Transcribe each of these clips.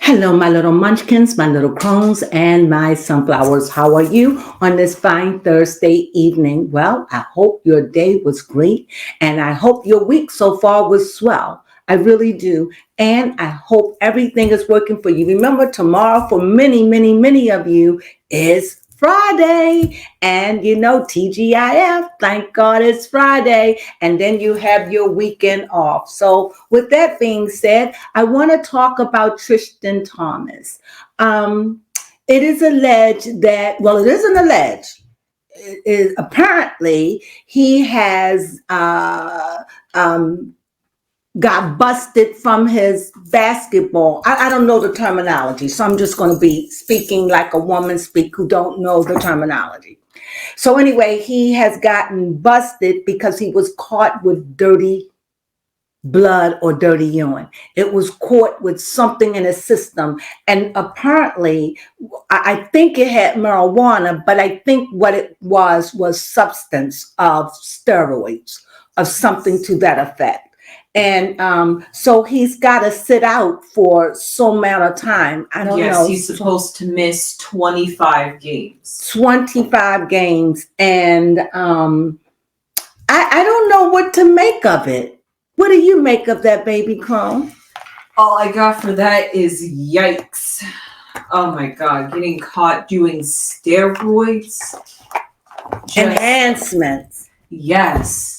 Hello, my little munchkins, my little crones, and my sunflowers. How are you on this fine Thursday evening? Well, I hope your day was great, and I hope your week so far was swell. I really do. And I hope everything is working for you. Remember, tomorrow for many, many, many of you is Friday. And you know, TGIF, thank God it's Friday. And then you have your weekend off. So with that being said, I want to talk about Tristan Thomas. It is alleged that, well, it isn't alleged. It is apparently he has got busted from his basketball. I don't know the terminology, so I'm just going to be speaking like a woman speak who don't know the terminology. So anyway, he has gotten busted because he was caught with dirty blood or dirty urine. It was caught with something in his system. And apparently, I think it had marijuana, but I think what it was substance of steroids, of something to that effect. And so he's got to sit out for some amount of time. I don't know. Yes, he's supposed to miss 25 games. 25 games. And I don't know what to make of it. What do you make of that, baby Crone? All I got for that is yikes. Oh my God, getting caught doing steroids. Enhancements. Yes.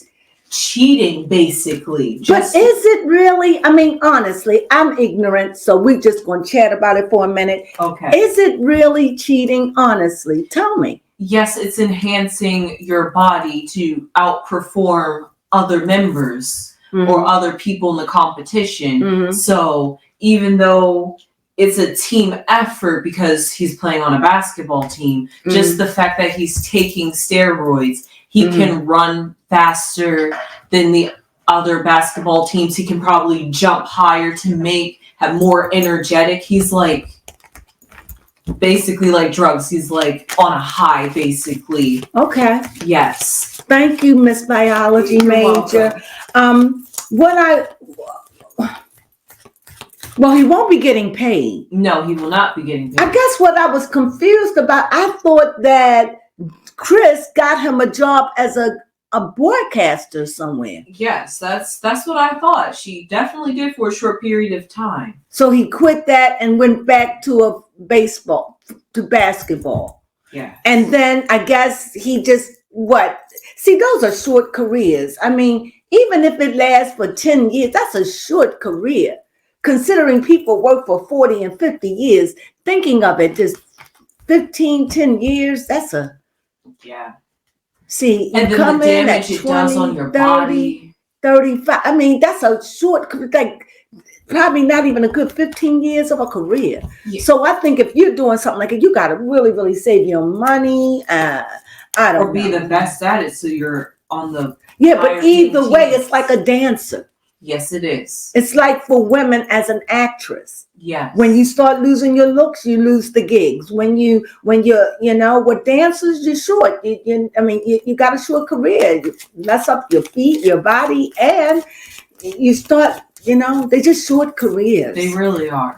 Cheating, basically. But is it really? I mean, honestly, I'm ignorant, so we're just going to chat about it for a minute. Okay. Is it really cheating, honestly? Tell me. Yes, it's enhancing your body to outperform other members or other people in the competition. So even though it's a team effort because he's playing on a basketball team, just the fact that he's taking steroids, he can run faster than the other basketball teams. He can probably jump higher to have more energetic. He's like basically like drugs. He's like on a high, basically. Okay. Yes. Thank you, Miss Biology You're Major. welcome. Well, he won't be getting paid. No, he will not be getting paid. I guess what I was confused about, I thought that Chris got him a job as a broadcaster somewhere. Yes, that's what I thought. She definitely did for a short period of time. So he quit that and went back to basketball. Yeah. And then I guess he just, see, those are short careers. I mean, even if it lasts for 10 years, that's a short career. Considering people work for 40 and 50 years, thinking of it, just 10 years, that's a... Yeah. See, and you then come the in at damage it 20, does on your 30, body. 35. I mean, that's a short, like, probably not even a good 15 years of a career. Yeah. So I think if you're doing something like it, you got to really, really save your money. I don't know. Or be the best at it so you're on the... Yeah, but either way, it's like a dancer. Yes, it is. It's like for women as an actress. Yes. When you start losing your looks, you lose the gigs. When you're, with dancers, you're short. You got a short career. You mess up your feet, your body, and you start, they're just short careers. They really are.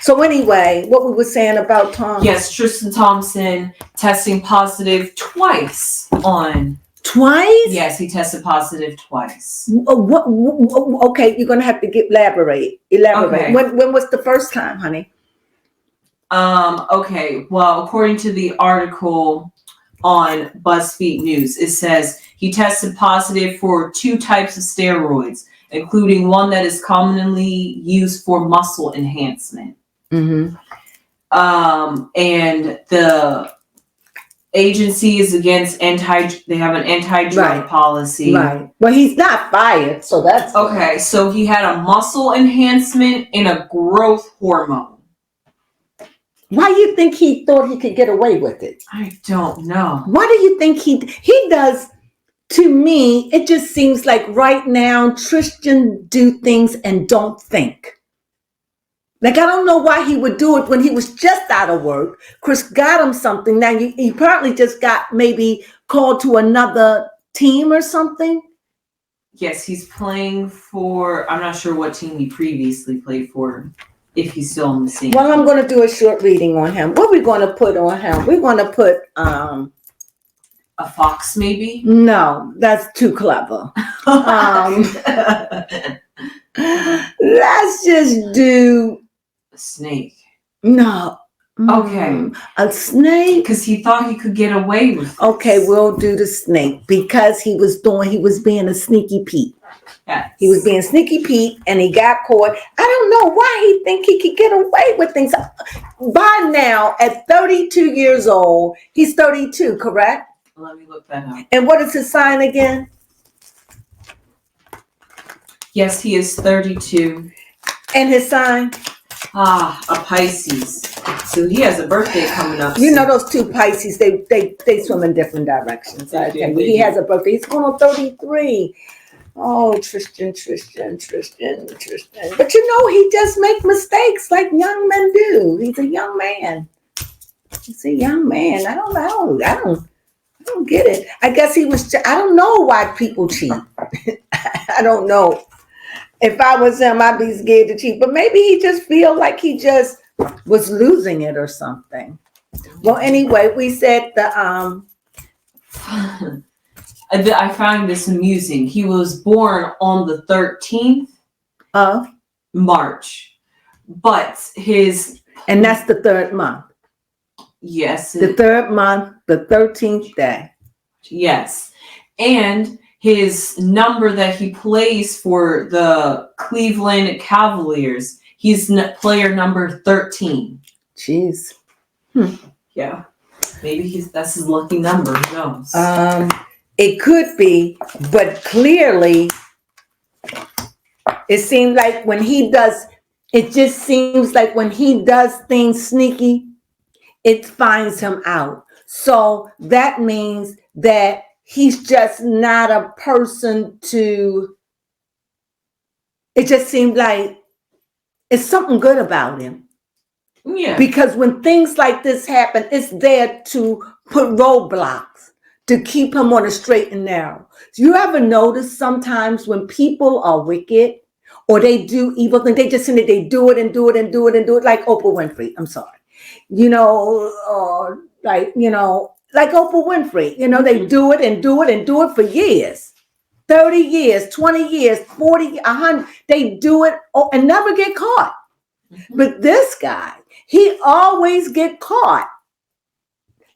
So anyway, what we were saying about Tom. Yes, Tristan Thompson testing positive twice on... Twice? Yes, he tested positive twice. Okay, you're gonna have to elaborate. Okay. When was the first time, honey? Okay. Well, according to the article on BuzzFeed News, it says he tested positive for 2 types of steroids, including one that is commonly used for muscle enhancement. And the agency is against they have an anti-drug policy. Right. Well, he's not fired, so that's okay. Good. So he had a muscle enhancement and a growth hormone. Why do you think he thought he could get away with it? I don't know. Why do you think he does? To me, it just seems like right now Tristan do things and don't think. Like, I don't know why he would do it when he was just out of work. Chris got him something. Now, he apparently just got maybe called to another team or something. Yes, he's playing for. I'm not sure what team he previously played for. If he's still on the scene. Well, I'm going to do a short reading on him. What are we going to put on him? We're going to put a fox, maybe. No, that's too clever. Let's just do a snake. No. Okay. A snake? Because he thought he could get away with this. Okay, we'll do the snake because he was being a sneaky Pete. Yes. He was being sneaky Pete and he got caught. I don't know why he think he could get away with things. By now, at 32 years old, he's 32, correct? Let me look that up. And what is his sign again? Yes, he is 32. And his sign? A Pisces. So he has a birthday coming up. You know those two Pisces, they swim in different directions. He has a birthday. He's going on 33. Oh, Tristan. But you know, he just make mistakes like young men do. He's a young man. I don't get it. I guess I don't know why people cheat. I don't know. If I was him, I'd be scared to cheat. But maybe he just feel like he just was losing it or something. Well, anyway, we said I found this amusing. He was born on the 13th of March. But and that's the third month. Yes. The third month, the 13th day. Yes. And his number that he plays for the Cleveland Cavaliers, he's player number 13. Jeez. Yeah. Maybe that's his lucky number. Who knows? It could be, but clearly it seems like when he does things sneaky, it finds him out. So that means that he's just not a person it just seemed like it's something good about him. Yeah. Because when things like this happen, it's there to put roadblocks, to keep him on a straight and narrow. Do you ever notice sometimes when people are wicked or they do evil things, they just say that they do it and do it and do it and do it, like Oprah Winfrey. I'm sorry. Like Oprah Winfrey, they do it and do it and do it for years, 30 years, 20 years, 40, 100. They do it and never get caught. Mm-hmm. But this guy, he always get caught.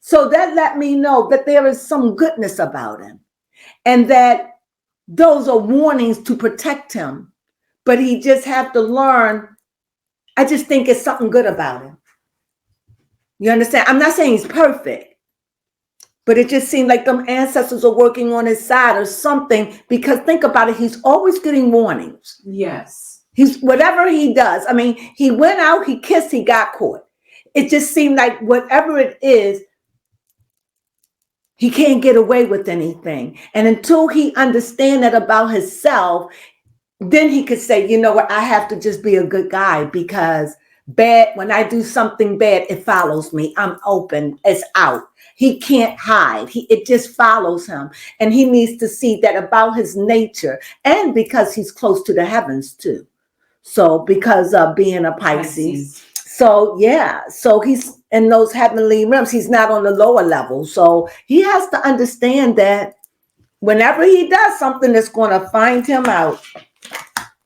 So that let me know that there is some goodness about him and that those are warnings to protect him. But he just have to learn. I just think it's something good about him. You understand? I'm not saying he's perfect, but it just seemed like them ancestors are working on his side or something, because think about it. He's always getting warnings. Yes. He's whatever he does. I mean, he went out, he kissed, he got caught. It just seemed like whatever it is, he can't get away with anything. And until he understands that about himself, then he could say, you know what, I have to just be a good guy, because when I do something bad, it follows me. I'm open. It's out. He can't hide. It just follows him. And he needs to see that about his nature. And because he's close to the heavens too. So because of being a Pisces. So yeah. So he's in those heavenly realms. He's not on the lower level. So he has to understand that whenever he does something that's going to find him out,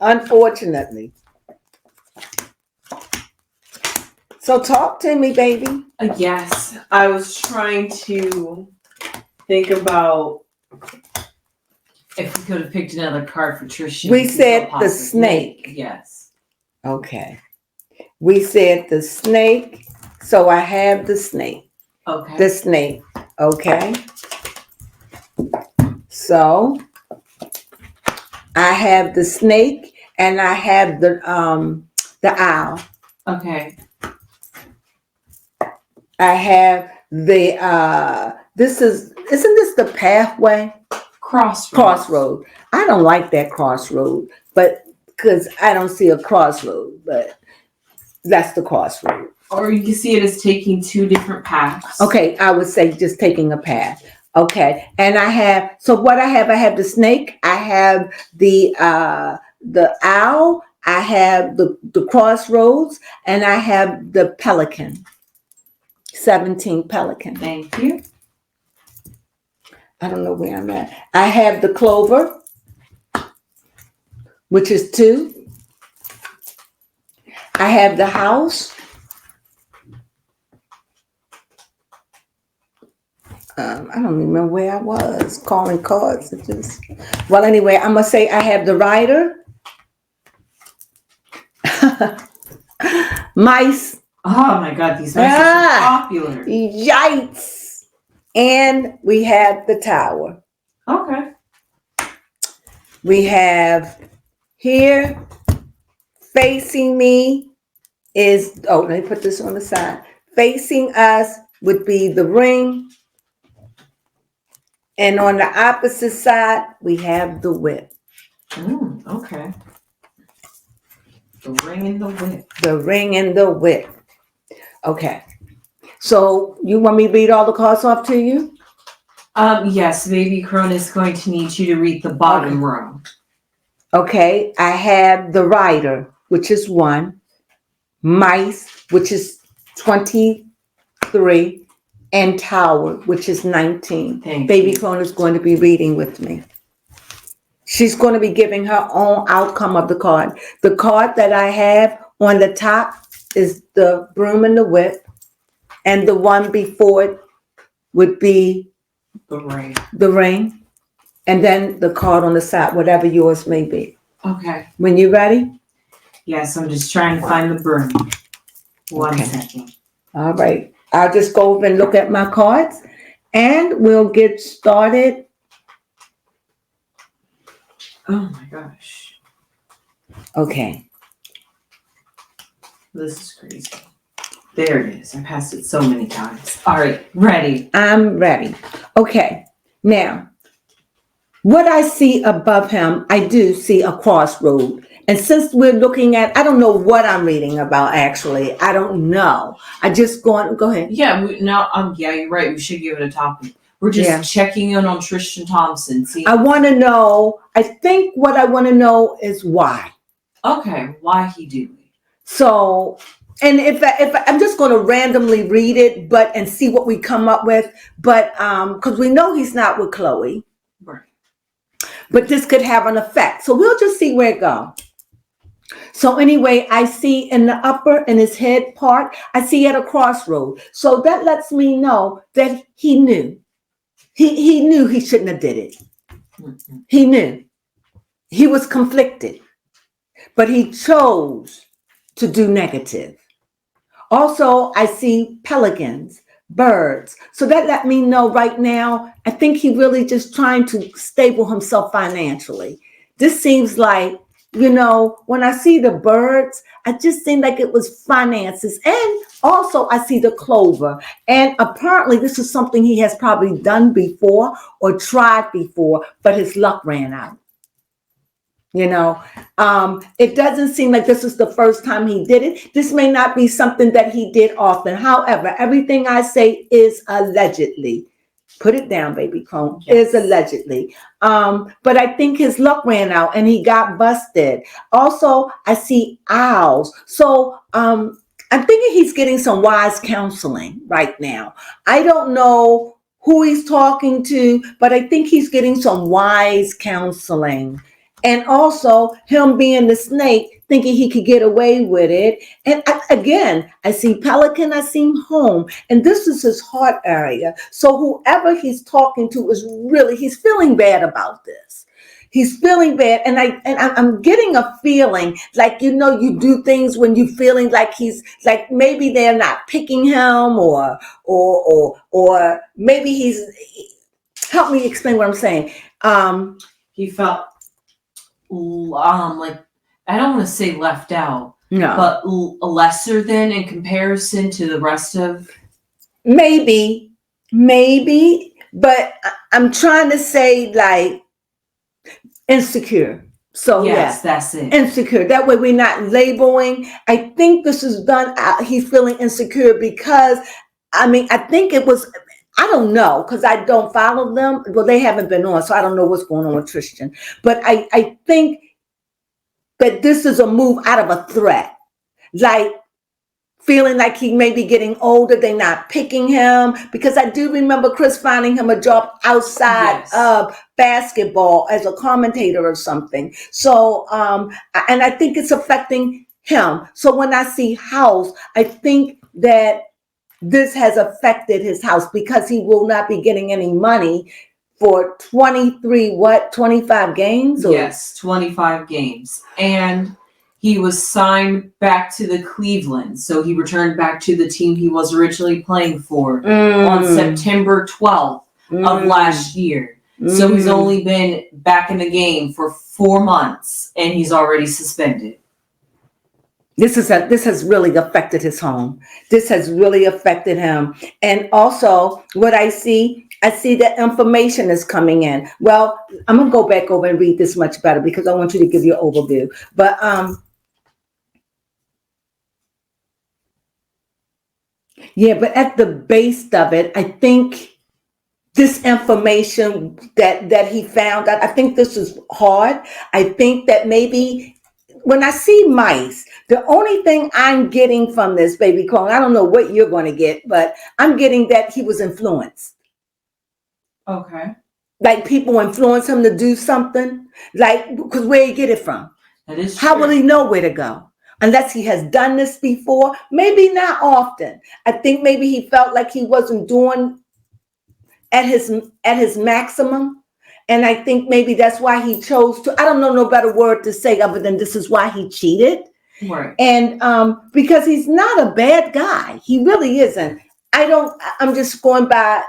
unfortunately. So talk to me, baby. Yes, I was trying to think about if we could have picked another card for Tristan. We said the snake. Yes. Okay. We said the snake. So I have the snake. Okay. The snake. Okay. So I have the snake and I have the owl. Okay. I have the isn't this the pathway? Crossroad. I don't like that crossroad, but because I don't see a crossroad, but that's the crossroad. Or you can see it as taking two different paths. Okay, I would say just taking a path. Okay, and I have, so what I have the snake, I have the owl, I have the crossroads, and I have the pelican. 17 pelican. Thank you. I don't know where I'm at. I have the clover, which is 2. I have the house. I don't remember where I was calling cards. Well, anyway, I'm gonna say I have the rider, mice. Oh my God, these mice are so popular. Yikes! And we have the tower. Okay. We have here facing me is, let me put this on the side. Facing us would be the ring. And on the opposite side, we have the whip. Okay. The ring and the whip. The ring and the whip. Okay. So you want me to read all the cards off to you? Yes, baby Crone is going to need you to read the bottom row. Okay. I have the rider, which is 1. Mice, which is 23. And tower, which is 19. Baby Crone is going to be reading with me. She's going to be giving her own outcome of the card. The card that I have on the top is the broom and the whip. And the one before it would be the ring. The ring. And then the card on the side, whatever yours may be. Okay. When you're ready? Yes, I'm just trying to find the broom. One second. All right. I'll just go over and look at my cards and we'll get started. Oh my gosh. Okay. This is crazy. There it is. I passed it so many times. All right. Ready. I'm ready. Okay. Now, what I see above him, I do see a crossroad. And since we're looking at, I don't know what I'm reading about, actually. I don't know. I just go ahead. Yeah, yeah, you're right. We should give it a topic. We're just checking in on Tristan Thompson. See, I want to know, I think what I want to know is why. Okay, why he do it. So, and if I'm just going to randomly read it, and see what we come up with. But, because we know he's not with Chloe. Right. But this could have an effect. So we'll just see where it goes. So anyway, I see in the upper, in his head part, I see at a crossroad. So that lets me know that he knew. He knew he shouldn't have did it. Mm-hmm. He knew. He was conflicted. But he chose to do negative. Also, I see pelicans, birds. So that let me know right now, I think he really just trying to stable himself financially. This seems like, when I see the birds, I just think like it was finances. And also I see the clover. And apparently this is something he has probably done before or tried before, but his luck ran out. It doesn't seem like this is the first time he did it. This may not be something that he did often. However, everything I say is allegedly. Put it down, baby Crone. Yes. Is allegedly. But I think his luck ran out and he got busted. Also, I see owls. So I'm thinking he's getting some wise counseling right now. I don't know who he's talking to, but I think he's getting some wise counseling. And also him being the snake, thinking he could get away with it. And again, I see pelican, I see home, and this is his heart area. So whoever he's talking to is really, he's feeling bad about this. He's feeling bad. And I'm getting a feeling like, you do things when you're feeling like he's like, maybe they're not picking him or maybe he's, help me explain what I'm saying. He felt like, I don't want to say left out, no, but lesser than in comparison to the rest of. Maybe, but I'm trying to say like insecure. So yes, that's it. Insecure. That way we're not labeling. I think this is done. He's feeling insecure because, I think it was. I don't know because I don't follow them. Well, they haven't been on, so I don't know what's going on with Tristan. But I think that this is a move out of a threat. Like feeling like he may be getting older, they're not picking him. Because I do remember Chris finding him a job outside of basketball as a commentator or something. So, and I think it's affecting him. So when I see house, I think that this has affected his house because he will not be getting any money for 25 games? Or? Yes, 25 games. And he was signed back to the Cleveland. So he returned back to the team he was originally playing for on September 12th of last year. So he's only been back in the game for 4 months and he's already suspended. This has really affected his home. This has really affected him. And also what I see that information is coming in. Well, I'm going to go back over and read this much better because I want you to give you an overview. But but at the base of it, I think this information that he found out, I think this is hard. I think that maybe when I see mice, the only thing I'm getting from this, baby Crone, I don't know what you're going to get, but I'm getting that he was influenced. Okay. Like people influence him to do something. Like, because where he get it from? That is How true. will he know where to go? Unless he has done this before. Maybe not often. I think maybe he felt like he wasn't doing at his maximum. And I think maybe that's why he chose to, I don't know no better word to say other than this is why he cheated. Right. And because he's not a bad guy. He really isn't. I'm just going by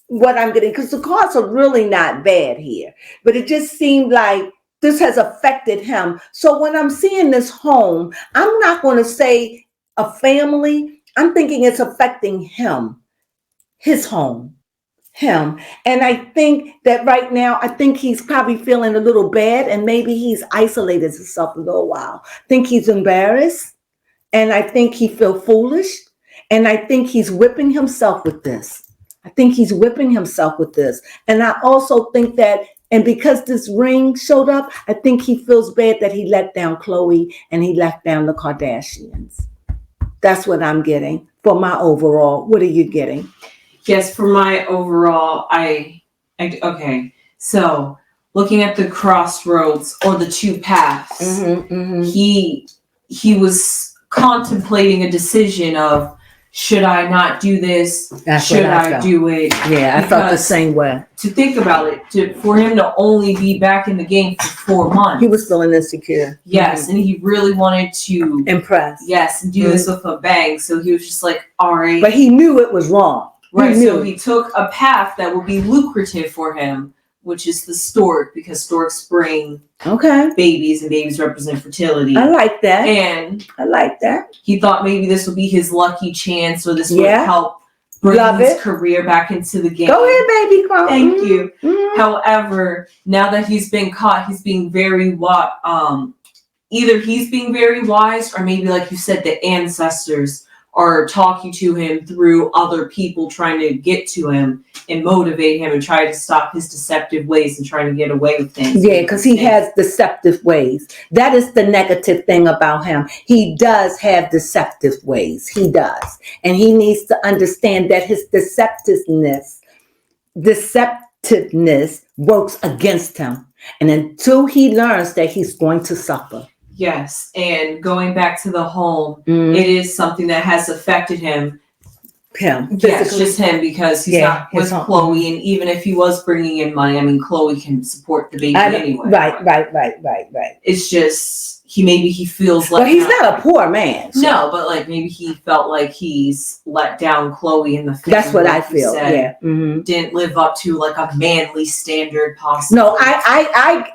what I'm getting, because the cards are really not bad here. But it just seemed like this has affected him. So when I'm seeing this home, I'm not going to say a family. I'm thinking it's affecting him, his home. Him. And I think that right now, I think he's probably feeling a little bad and maybe he's isolated himself a little while. I think he's embarrassed and I think he feels foolish and I think he's whipping himself with this. And I also think that, and because this ring showed up, I think he feels bad that he let down Khloe and he let down the Kardashians. That's what I'm getting for my overall. What are you getting? Yes, for my overall, okay. So looking at the crossroads or the two paths, he was contemplating a decision of, should I not do this? Should I do it? Yeah, I felt the same way. To think about it, for him to only be back in the game for 4 months. He was feeling insecure. Yes, and he really wanted to impress. Yes, do this with a bang. So he was just like, all right. But he knew it was wrong. Right, so he took a path that would be lucrative for him, which is the stork, because storks bring babies, and babies represent fertility. I like that. And I like that. He thought maybe this would be his lucky chance, or this would help bring his career back into the game. Go ahead, baby. Thank you. However, now that he's been caught, he's being very either he's being very wise, or maybe, like you said, the ancestors are talking to him through other people trying to get to him and motivate him and try to stop his deceptive ways and trying to get away with things. Yeah, because he has deceptive ways. That is the negative thing about him. He does have deceptive ways. He does. And he needs to understand that his deceptiveness works against him. And until he learns that, he's going to suffer. Yes, and going back to the home, it is something that has affected him. Yes, just him, because he's not with Khloe, and even if he was bringing in money, I mean, Khloe can support the baby anyway. Right. It's just he feels like. Well, he's not a poor man. So. No, but like maybe he felt like he's let down Khloe in the family. That's what I feel. Didn't live up to like a manly standard possible. No,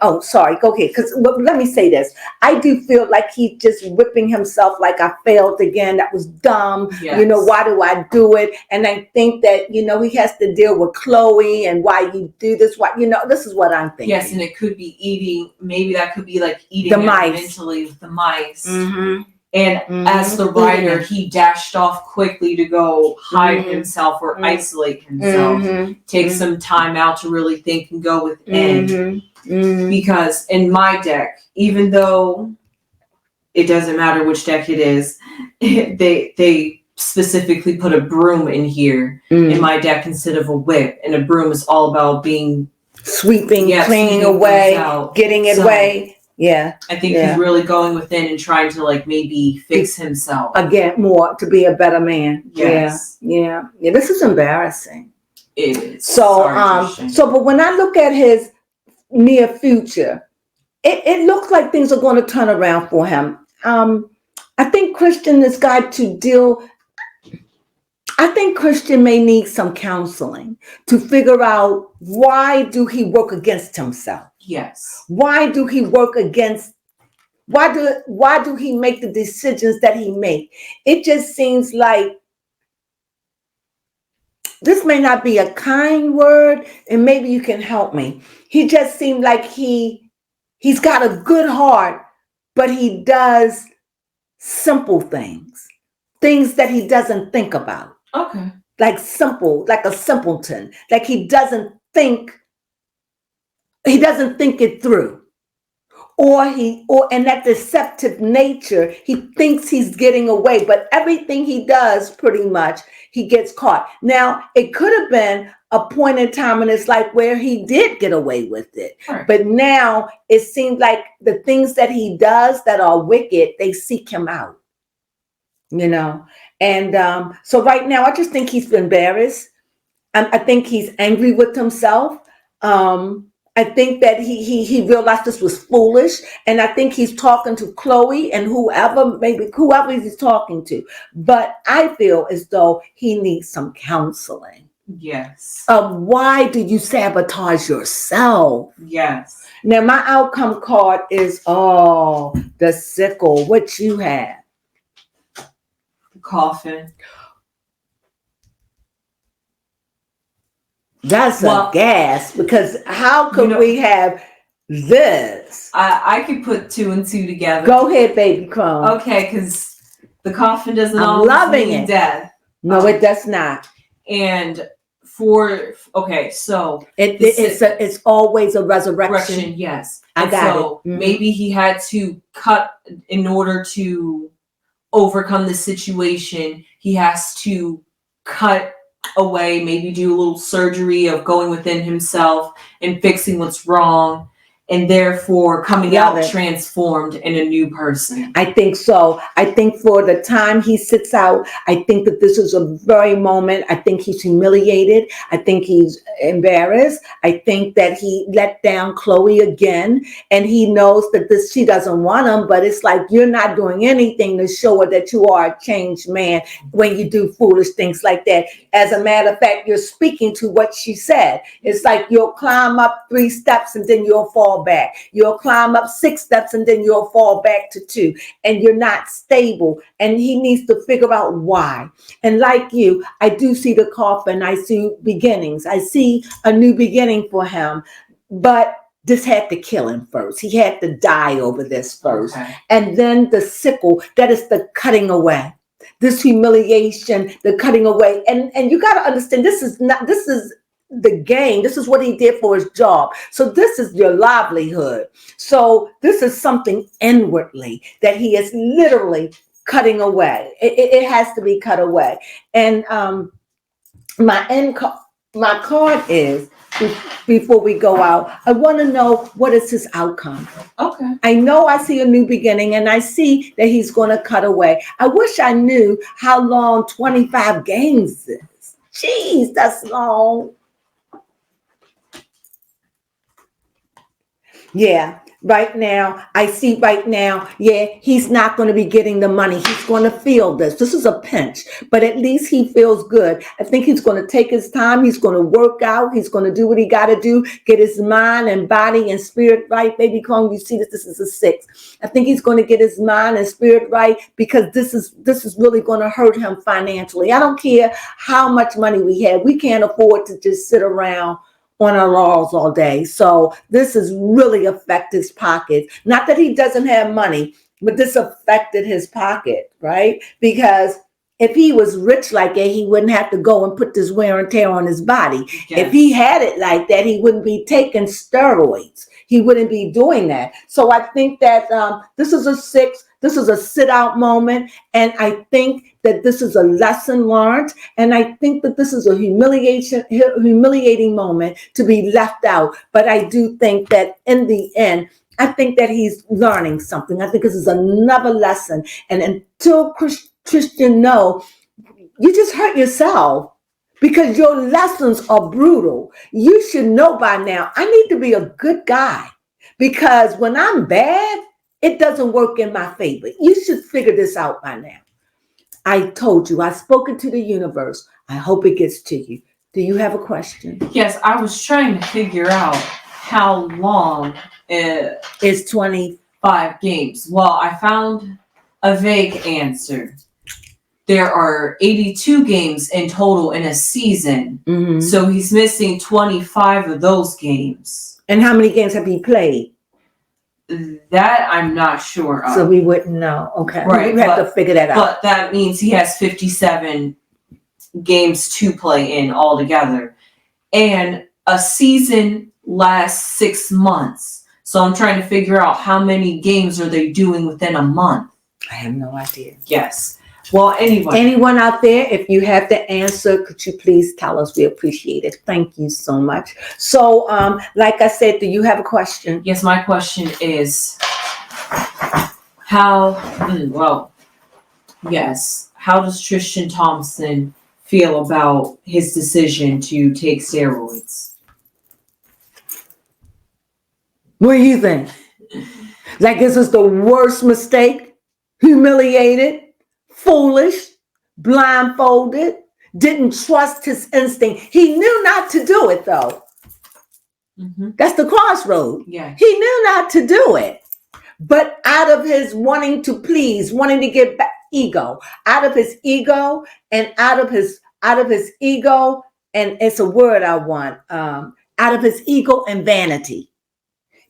oh, sorry. Go ahead. Because let me say this. I do feel like he's just whipping himself like I failed again. That was dumb. Yes. You know, why do I do it? And I think that, you know, he has to deal with Khloe and why you do this. Why, you know, this is what I'm thinking. Yes, and it could be eating. Maybe that could be like eating the mice. Mentally with the mice. And as the rider, he dashed off quickly to go hide himself or isolate himself, take some time out to really think and go within. Because in my deck, even though it doesn't matter which deck it is, they specifically put a broom in here in my deck instead of a whip. And a broom is all about being sweeping, cleaning away, getting it away. Yeah. I think he's really going within and trying to like maybe fix himself. Again, more to be a better man. Yes. Yeah. This is embarrassing. It is. So, but when I look at his near future, it looks like things are going to turn around for him. I think Christian has got to deal. I think Christian may need some counseling to figure out why do he work against himself? Yes. Why do he work against? Why do he make the decisions that he makes? It just seems like this may not be a kind word, and maybe you can help me. He just seemed like he's got a good heart, but he does simple things that he doesn't think about. Okay. Like simple, like a simpleton. Like he doesn't think it through. And that deceptive nature, he thinks he's getting away, but everything he does pretty much, he gets caught. Now, it could have been a point in time in his life where he did get away with it. Right. But now it seems like the things that he does that are wicked, they seek him out. And so right now, I just think he's embarrassed. I think he's angry with himself. I think that he realized this was foolish, and I think he's talking to Chloe and whoever he's talking to. But I feel as though he needs some counseling. Yes. Why do you sabotage yourself? Yes. Now my outcome card is the sickle. What you have? The coffin. That's a gas, because how could we have this? I could put 2 and 2 together. Go ahead, baby Crone. Okay, because the coffin doesn't always mean death. No, it does not. And so it's always a resurrection. Yes. I got it. Mm-hmm. Maybe he had to cut in order to overcome the situation. He has to cut away, maybe do a little surgery of going within himself and fixing what's wrong, and therefore coming out transformed in a new person. I think so. I think for the time he sits out, I think that this is a very moment. I think he's humiliated. I think he's embarrassed. I think that he let down Chloe again, and he knows that she doesn't want him, but it's like you're not doing anything to show her that you are a changed man when you do foolish things like that. As a matter of fact, you're speaking to what she said. It's like you'll climb up 3 steps and then you'll fall back. You'll climb up 6 steps and then you'll fall back to 2, and you're not stable. And he needs to figure out why. And like you, I do see the coffin. I see beginnings. I see a new beginning for him, but this had to kill him first. He had to die over this first. Okay. And then the sickle, that is the cutting away. This humiliation, the cutting away. And you got to understand, this is the game. This is what he did for his job. So this is your livelihood. So this is something inwardly that he is literally cutting away. It has to be cut away. And my card is, before we go out, I want to know what is his outcome. Okay. I know I see a new beginning, and I see that he's going to cut away. I wish I knew how long 25 games is. Jeez, that's long. Yeah, I see right now, he's not going to be getting the money. He's going to feel this. This is a pinch, but at least he feels good. I think he's going to take his time. He's going to work out. He's going to do what he got to do, get his mind and body and spirit right. Baby Crone, you see this is a 6. I think he's going to get his mind and spirit right, because this is really going to hurt him financially. I don't care how much money we have. We can't afford to just sit around on our laurels all day. So this is really affect his pockets. Not that he doesn't have money. but this affected his pocket, right? Because if he was rich like that, he wouldn't have to go and put this wear and tear on his body. Yes. If he had it like that, he wouldn't be taking steroids. He wouldn't be doing that. So I think that this is a sit out moment. And I think that this is a lesson learned. And I think that this is a humiliating moment to be left out. But I do think that in the end, I think that he's learning something. I think this is another lesson. And until Tristan know, you just hurt yourself because your lessons are brutal. You should know by now, I need to be a good guy because when I'm bad, it doesn't work in my favor. You should figure this out by now. I told you, I've spoken to the universe. I hope it gets to you. Do you have a question? Yes, I was trying to figure out how long It's 25 games. Well, I found a vague answer. There are 82 games in total in a season. Mm-hmm. So he's missing 25 of those games. And how many games have you played? That I'm not sure of. So we wouldn't know. Okay. Right, We have to figure that out. But that means he has 57 games to play in altogether. And a season lasts 6 months. So I'm trying to figure out how many games are they doing within a month. I have no idea. Yes. Well, anyway. Anyone out there, if you have the answer, could you please tell us? We appreciate it. Thank you so much. So, like I said, do you have a question? Yes, my question is how does Tristan Thompson feel about his decision to take steroids? What do you think? Like this is the worst mistake? Humiliated? Foolish, blindfolded, didn't trust his instinct. He knew not to do it though. Mm-hmm. That's the crossroad. Yeah. He knew not to do it. But out of his wanting to please, wanting to get back ego, out of his ego, and it's a word I want, out of his ego and vanity.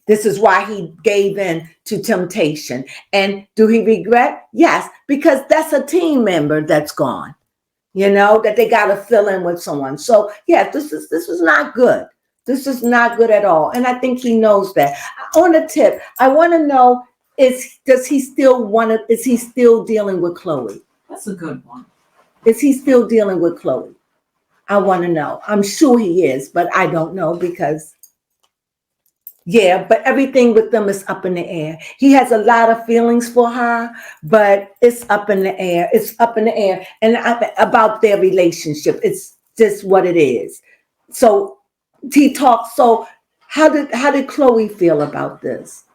This is why he gave in to temptation. And do he regret? Yes, because that's a team member that's gone, that they got to fill in with someone. So yeah, this is not good. This is not good at all. And I think he knows that. On a tip, I want to know, is he still dealing with Chloe? That's a good one. Is he still dealing with Chloe? I want to know. I'm sure he is, but I don't know because yeah, but everything with them is up in the air. He has a lot of feelings for her, but it's up in the air. It's up in the air. And about their relationship, it's just what it is. So he talks. So how did Chloe feel about this?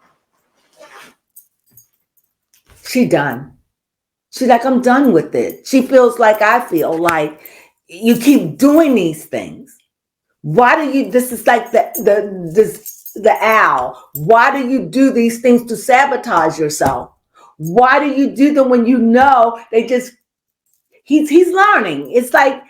She done. She's like, I'm done with it. She feels like I feel like you keep doing these things. Why do you? This is like the owl. Why do you do these things to sabotage yourself? Why do you do them when you know they just, he's learning. It's like,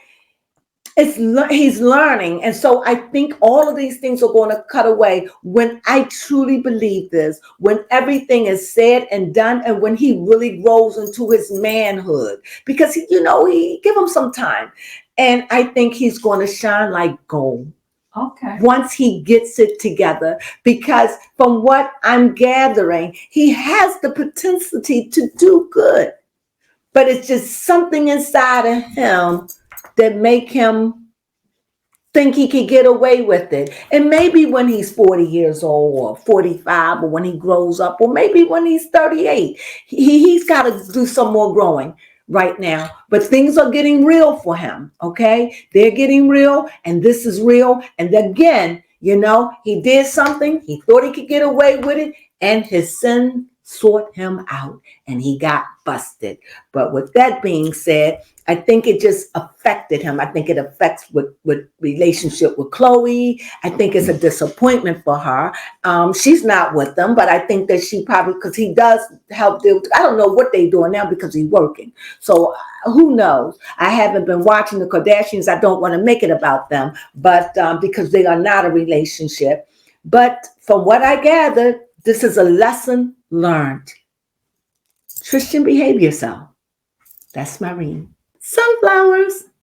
he's learning. And so I think all of these things are going to cut away when I truly believe this, when everything is said and done, and when he really grows into his manhood, because he give him some time. And I think he's going to shine like gold. Okay. Once he gets it together, because from what I'm gathering, he has the potentiality to do good, but it's just something inside of him that make him think he could get away with it. And maybe when he's 40 years old or 45, or when he grows up, or maybe when he's 38, he's got to do some more growing right now. But things are getting real for him, okay? They're getting real, and this is real. And again, he did something. He thought he could get away with it, and his sin sought him out, and he got busted. But with that being said, I think it just affected him. I think it affects with relationship with Chloe. I think it's a disappointment for her. She's not with them, but I think that she probably, because he does help them. I don't know what they're doing now because he's working. So who knows? I haven't been watching the Kardashians. I don't want to make it about them, but because they are not a relationship. But from what I gathered, this is a lesson learned. Tristan, behave yourself. That's Marine. Sunflowers.